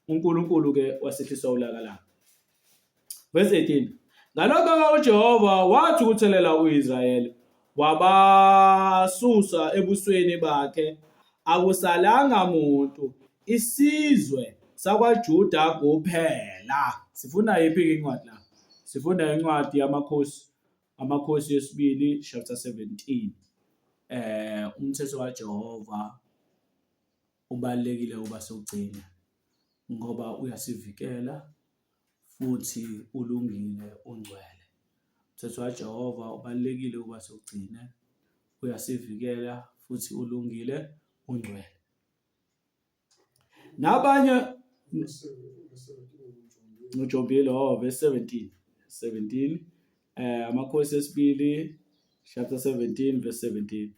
uNkulunkulu ke wasehlisa ulaka lakhe. Verse 18. Ngalokho uJehova wathi ukuthelela uIsrayeli wabasusa ebusweni bakhe, akusalanga muntu, isizwe sakwaJuda kuphela. Sifunda yiphi incwadi la? Sifunda incwadi amakhosi yesibili chapter 17. Umthetho kaJehova ubalekile uba sewugcina ngoba uyasivikela futhi ulungile ungcwele. Umthetho kaJehova ubalekile uba sewugcine, uyasivikela futhi ulungile ungcwele. Nabanye uJombile verse 17 amakhosi esibili chapter 17 verse 17.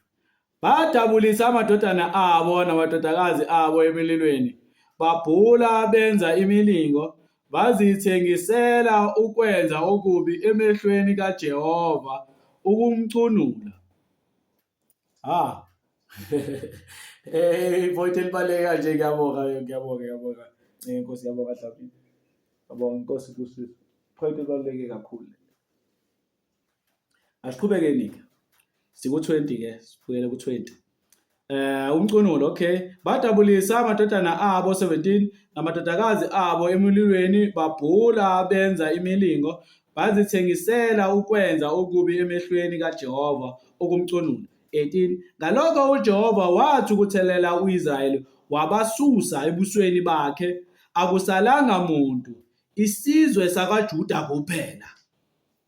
Badabulisa amadodana abo namadodakazi abo emililweni, babhula benza imilingo, bazithengisela ukwenza okubi emehlweni kaJehova, ukumcunula. Point elibaluleke kanje, ngiyabonga. Inkosi yabonga Dlamini. Ngiyabonga Inkosi kusisi. Point elibaluleke kakhulu. Asiqhubekeni ke. Siku-20 ke, sifuyele ku-20. Umcunulo, okay. Badabulisa amadodana abo 17 namadodakazi abo emililweni, babhula benza imilingo, bazithengisela ukwenza okubi emehlweni kaJehova, ukumcunula. 18. Ngalokho uJehova wathi ukuthelela uIsrayeli wabasusa ebusweni bakhe, akusalanga muntu, isizwe sakwaJuda kuphela.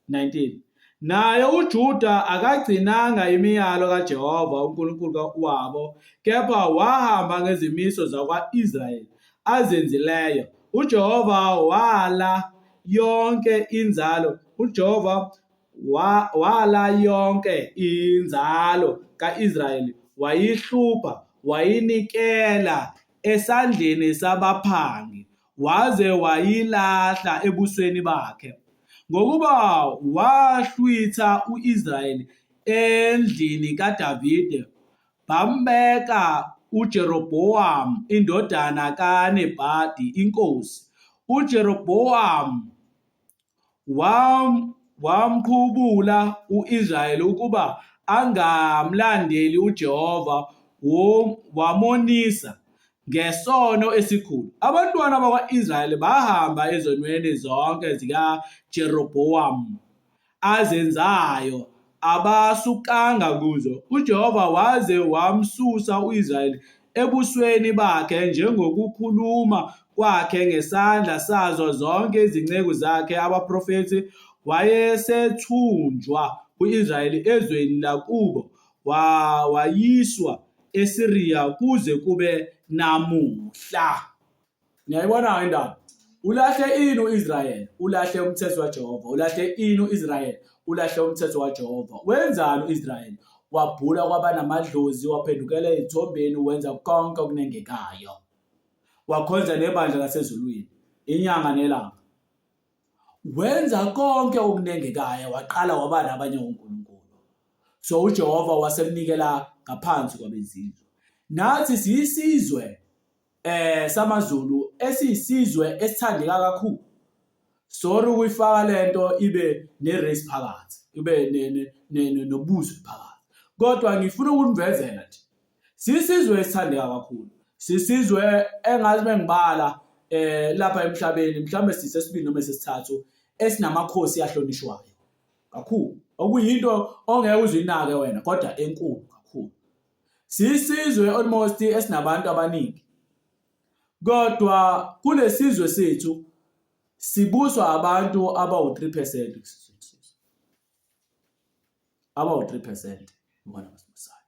19. Naye uJuda akagcinanga imiyalo kaJehova uNkulunkulu wabo, kepha wahamba ngezimiso zakwa-Israyeli azenzileyo. uJehova wala yonke inzalo ka-Israyeli, wayihlupha, wayinikela esandleni sabaphangi, waze wayilahla ebusweni bakhe. Ngokuba wahlwitha uIsrayeli endlini kaDavide, bambeka uJerobhowamu indodana kaNebhadi inkosi. uJerobhowamu wamqhubula uIsrayeli ukuba angamlandeli uJehova, wamonisa ngesono esikhulu. Abantwana bakwa-Israyeli bahamba ezonweni zonke zikaJerobhowamu azenzayo, abasukanga kuzo. uJehova waze wamsusa uIsrayeli ebusweni bakhe njengokukhuluma kwakhe ngesandla sazo zonke izinceku zakhe abaprofethi. Wayesethunjwa u-Israyeli ezweni lakubo, wayiswa eSiriya kuze kube namuhla. Ngiyayibona indaba. Ulahle ini uIsrayeli? Ulahle umthetho kaJehova. Ulahle ini uIsrayeli? Ulahle umthetho kaJehova. Wenzani uIsrayeli? Wabhula kwaba namadlozi, waphendukela ezithombeni, wenza konke okunengekayo. Wakhonza nebandla lasezulwini, inyanga nelanga. Wenza konke okunengekayo, waqala waba nabanye onkulunkulu. So uJehova wasemnikela ngaphansi kwabezizwe. Nathi siyisizwe samaZulu, esiyisizwe esithandeka kakhulu. Sorry ukuyifaka lento ibe nerace phakathi, ibe nobuzwe phakathi. Kodwa ngifuna ukunivezela nje. Siyisizwe esithandeka kakhulu. Sisizwe engazi mengibala lapha emhlabeni, mhlambe sisesibili noma sesithathu esinamakhosi ahlonishwayo kakhulu. Okuyinto ongeke uzuyinake wena, kodwa enkulu kakhulu. Sisizwe almost esinabantu abaningi. Kodwa kulesizwe sethu sibuswa abantu abawu-3%. Abawu-3% ngibona basibusayo.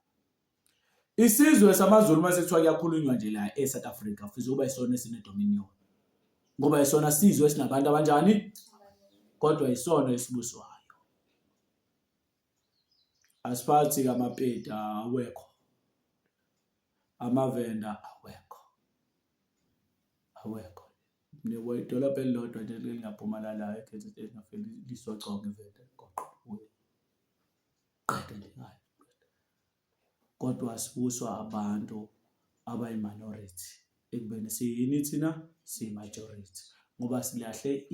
Isizwe samaZulu mase kuthiwa kuyakhulunywa nje la eSouth Africa, futhi kuba isona esinedominion. Ngoba isona sizwe esinabantu abanjani? Kodwa isona esibuswayo. Asiphathi amapeta awekho. Amavenda awekho. Idolobha elilodwa nje elingaphumalala eKZN ngafela lisoconga ivenda goqo kuye. Qede nje ngayo. Kodwa sibuswa abantu abayi-minority ekubeni siyini thina si-majority ngoba silahle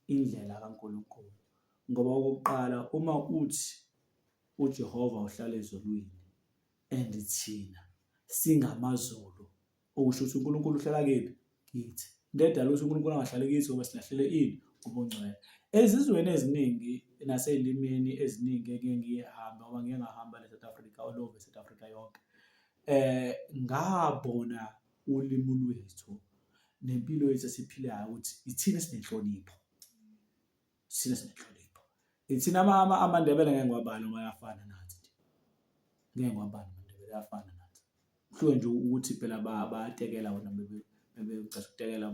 indlela kaNkulunkulu. Ngoba okokuqala uma uthi uJehova uhlala ezulwini and thina singamaZulu, okusho ukuthi uNkulunkulu uhlala kephi? Kithi. Into edala ukuthi uNkulunkulu angahlali kithi ngoba silahlele ubungcwele. Ezizweni eziningi nasey'limini eziningi engike ngihamba ngoba ngike ngahamba le South Africa, all over South Africa yonke, ngabona ulimi lwethu nempilo yethu esiphilayo ukuthi ithina sinenhlonipho. Thina sinenhlonipho. Ithina amaNdebele ngeke ngiwabale noma ayafana nathi nje. Ngeke ngiwabale amaNdebele ayafana nathi. Kuhluke nje ukuthi phela bayatekela wona becasha ukutekela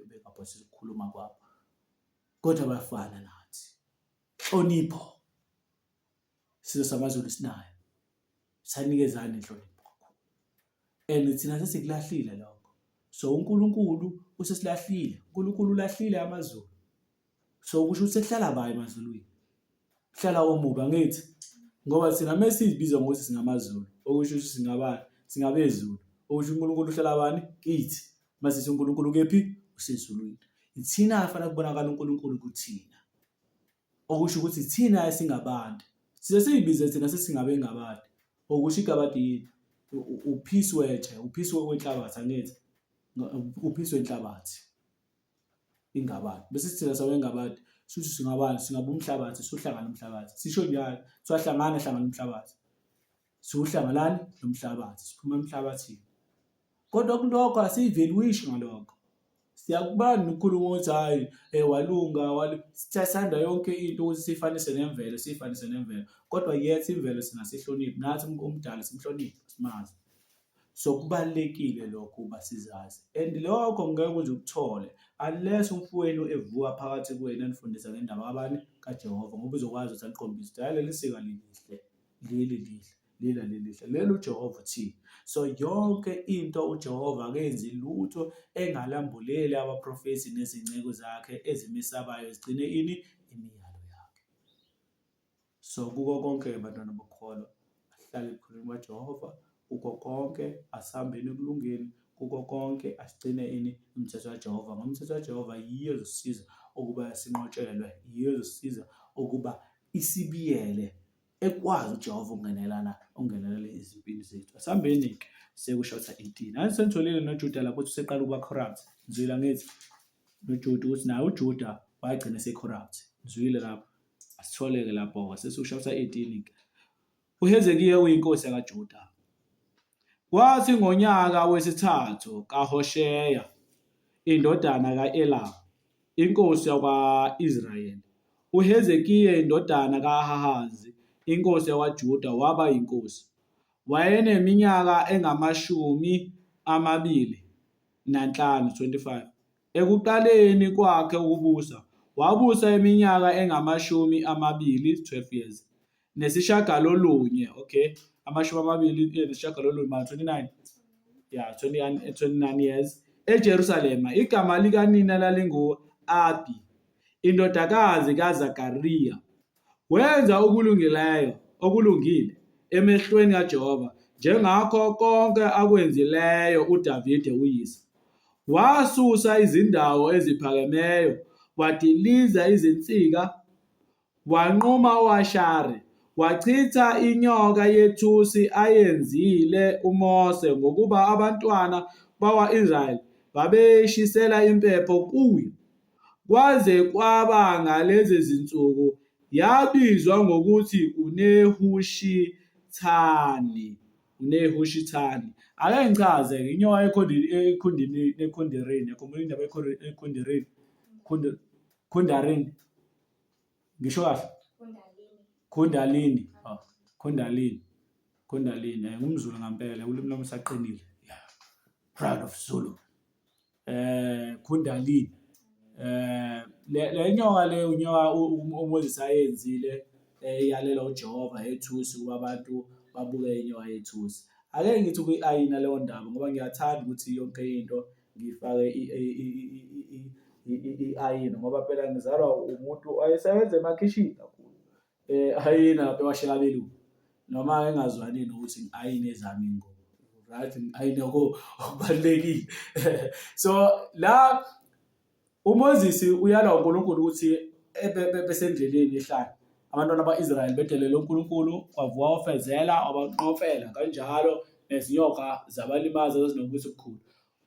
bengaphosisi ukukhuluma kwabo. Kodwa bayafana nathi. Inhlonipho. Sizwe samaZulu sinayo. Sanikezana inhlonipho kakhulu. And thina sesikulahlile lokho. So uNkulunkulu usesilahlile. uNkulunkulu ulahlile amaZulu. So kusho ukuthi sekuhlala bayi emaZulwini. Kuhlala omubi angithi ngoba thina mesizibiza ngokuthi singamaZulu, okusho ukuthi singabezulu. Okusho uNkulunkulu uhlala bani? Kithi. Mase uNkulunkulu kephi? Usezulwini. Ithina afanele kubonakala uNkulunkulu kuthina. Okusho ukuthi thina esingabantu. Sizibize thina sesingabe ngabantu. Okusho igabadi yini? Uphisi wetshe, uphisi wenhlabathi angithi. Uphisi wenhlabathi. Ingabantu. Bese sithina sabe ngabantu. Sithi singabantu, singabe umhlabathi, sohlangana umhlabathi. Sisho njalo, siyahlangana umhlabathi. Siwuhlangalani nomhlabathi, siphuma emhlabathini. Kodwa kulokho asiyivaluation ngalokho. Siyakubani ukukhuluma ukuthi hayi walunga, sithanda yonke into ukuthi sifanise nemvelo, kodwa yethu imvelo sinasihloniphi, nathi umdala simhloniphe, simazi. So kubalekile lokho uba sizazi. And lokho ngeke uze ukuthole unless umfowenu evuka phakathi kwenu anifundisa ngendaba kabani kaJehova, ngoba uzokwazi ukuthi aniqombise ukuthi hayi leli siko lihle, leli uJehova uthini. So yonke into uJehova akenzi lutho engalambuleli abaprofeti nezinceko zakhe ezimisabayo zigcine imiyalo yakhe. So kuko konke bantwana bokholwa ahlale ekhuleni kaJehova, kuko konke asihambeni ekulungeni, kuko konke asigcine umthetho kaJehova. Ngomthetho kaJehova yiyo ezosisiza ukuba sinqotshelwe, yiyo ezosisiza ukuba isibiyele ekwazi uJehova ukungenelela izimpilo zethu. Asihambeni-ke sekushotha 18. Angithi senitholile noJuda lapho ukuthi useqala ukuba corrupt. Nizwile ngithi noJuda ukuthi naye uJuda wagcina ese-corrupt. Nizwile lapho. Asitholeke lapho sesikushotha 18-ke. uHezekiya uyinkosi kaJuda. Kwathi ngonyaka wesithathu kaHosheya indodana kaEla, inkosi yakwa-Israyeli, uHezekiya indodana kaHahazi, inkosi yakwaJuda, waba yinkosi. Wayeneminyaka engamashumi 25. Ekuqaleni kwakhe ukubusa, wabusa iminyaka engamashumi 12 years. Nesishagalolunye, amashumi 20 nesishagalolunye, 29. Yeah, 29 years. eJerusalema. Igama likanina lalingu-Abi, indodakazi kaZakariya. Wenza okulungile emehlweni kaJehova, njengakho konke akwenzileyo uDavide uyise. Wasusa izindawo eziphakemeyo, wadiliza izinsika, wanquma u-Ashari, wachitha inyoka yethusi ayenzile uMose ngokuba abantwana bakwa-Israyeli babeyishisela impepho kuyo. Kwaze kwaba ngalezi zinsuku yabizwa ngokuthi uNehushithani. Ake ngichaze inyoka ekhundirini. Yakhumbula indaba ekhundirini? Khundarini. Ngisho kahle? Kundalini. Kundalini. NgumZulu ngempela, ulimi lami lusaqinile. Yeah. Proud of Zulu. Kundalini. Le nyoka unyoka uMoses ayenzile iyalela uJehova ethusi kuba abantu babuke inyoka yethusi. Ake ngithi kuyi-ayina leyo ndaba ngoba ngiyathanda ukuthi yonke into ngifake i-ayina ngoba phela ngizalwa umuntu oyesebenza emakhishini kakhulu. Ayina lapha eWashaka belungu noma engazwani nokuthi ayine ezami ingubo. right, ayinako okubalulekile. So la uMoses uyalwa uNkulunkulu ukuthi besendleleni ehlala abantwana ba-Israyeli bedelele uNkulunkulu, kwavuka ofezela abanqofela kanjalo nezinyoka zabalimaza ezinobuso obukhulu.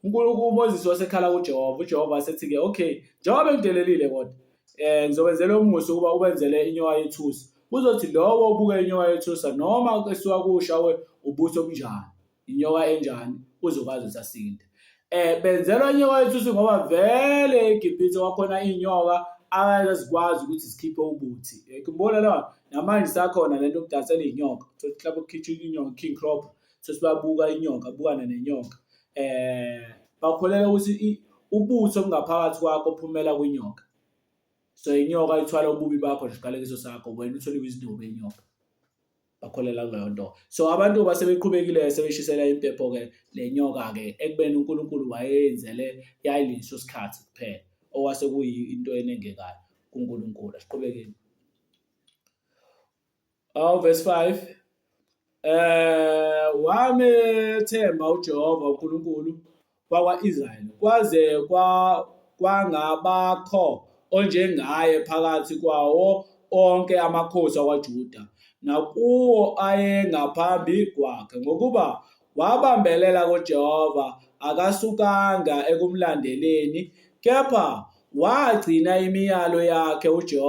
uMoses wasekhala kuJehova, uJehova wasethi-ke, okay, njengoba bengidelelile kodwa ngizobenzela umusa ukuba ubenzele inyoka yethusi. Kuzothi lowo obuka inyoka yethusa noma esuka kusha ubuso obunjani, inyoka enjani, uzokwazi ukuthi asinde. Benzelwa inyoka yethusi ngoba vele eGibhithe kwakhona iy'nyoka azikwazi ukuthi zikhiphe ubuthi. Kumbona la namanje sakhona lento yokudansela iy'nyoka. Mhlawumbe kukhitshwa inyoka, king crop, babuka inyoka, bukana nenyoka. Bakholelwa ukuthi ubuthi obungaphakathi kwakho ophumela kwinyoka. So inyoka ithwala ububi bakho nesiqalekiso sakho, wena uthole izinto yenyoka. Bakholela kuleyo nto. So abantu basebeqhubekile sebeshisela impepho-ke le nyoka-ke ekubeni uNkulunkulu wayenzele yayileso sikhathi kuphela, okwase kuyinto enengekayo kuNkulunkulu. Asiqhubekeni. Verse 5. Wamethemba uJehova uNkulunkulu wakwa-Israyeli kwaze kwangabakho onjengaye phakathi kwawo onke amakhosi akwaJuda nakuwo ayengaphambi kwakhe, ngokuba wabambelela kuJehova akasukanga ekumlandeleni, kepha wagcina imiyalo yakhe uJehova